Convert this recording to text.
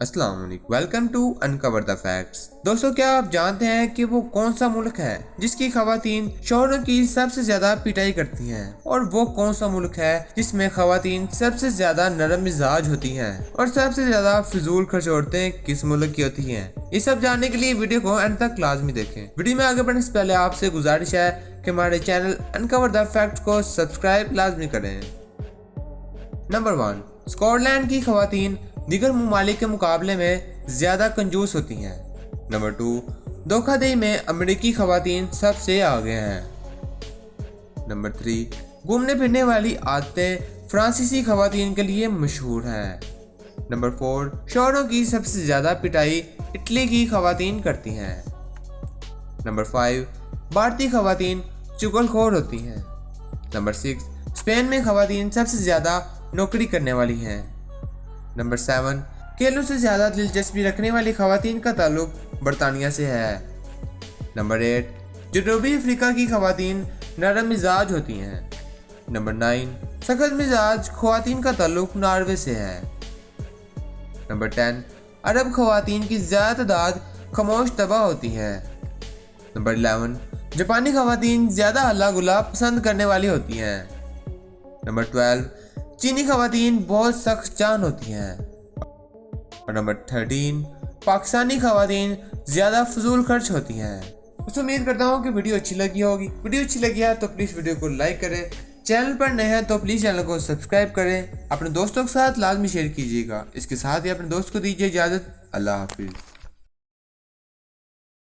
अस्सलाम वालेकुम, welcome to Uncover the Facts. दोस्तों, क्या आप जानते हैं कि वो कौन सा मुल्क है जिसकी खवातीन शौहरों की सबसे ज्यादा पिटाई करती हैं? और वो कौन सा मुल्क है जिसमें खवातीन सबसे ज्यादा नरम मिजाज होती हैं? और सबसे ज्यादा फिजूल खर्च औरतें किस मुल्क की होती हैं? ये सब जानने के लिए वीडियो को अंत तक लाजमी देखें। वीडियो में आगे बढ़ने से पहले आपसे गुजारिश है कि हमारे चैनल अनकवर द फैक्ट्स को सब्सक्राइब लाजमी करें। नंबर 1, स्कॉटलैंड की खवातीन दीगर ममालिक के मुकाबले में ज्यादा कंजूस होती हैं। नंबर 2, धोखाधड़ी में अमेरिकी खवातीन सबसे आगे हैं। नंबर 3, घूमने फिरने वाली आदतें फ्रांसीसी खवातीन के लिए मशहूर हैं। नंबर 4, शौहरों की सबसे ज्यादा पिटाई इटली की खवातीन करती हैं। नंबर 5, भारतीय खवातीन चुगलखोर होती हैं। नंबर 6, स्पेन में खवातीन सबसे ज्यादा नौकरी करने वाली हैं। नंबर 7, खेलों से ज्यादा दिलचस्पी रखने वाली खवातीन का ताल्लुक बरतानिया से है। नंबर 8, जनूबी अफ्रीका की खवातीन नरम मिजाज होती हैं। नंबर 9, सख्त मिजाज खवातीन का ताल्लुक नॉर्वे से है। नंबर 10, अरब खवातीन की ज्यादा तादाद खामोश तबाह होती है। नंबर 11, जापानी खवातीन ज्यादा हल्ला गुल्ला पसंद करने वाली होती हैं। नंबर 12, चीनी खवातीन बहुत सख्त जान होती हैं। और नंबर 13, पाकिस्तानी खवातीन ज्यादा फजूल खर्च होती हैं। तो उम्मीद करता हूँ कि वीडियो अच्छी लगी होगी। वीडियो अच्छी लगी है तो प्लीज़ वीडियो को लाइक करें। चैनल पर नए हैं तो प्लीज़ चैनल को सब्सक्राइब करें। अपने दोस्तों के साथ लाजमी शेयर कीजिएगा। इसके साथ ही अपने दोस्त को दीजिए इजाज़त। अल्लाह हाफिज़।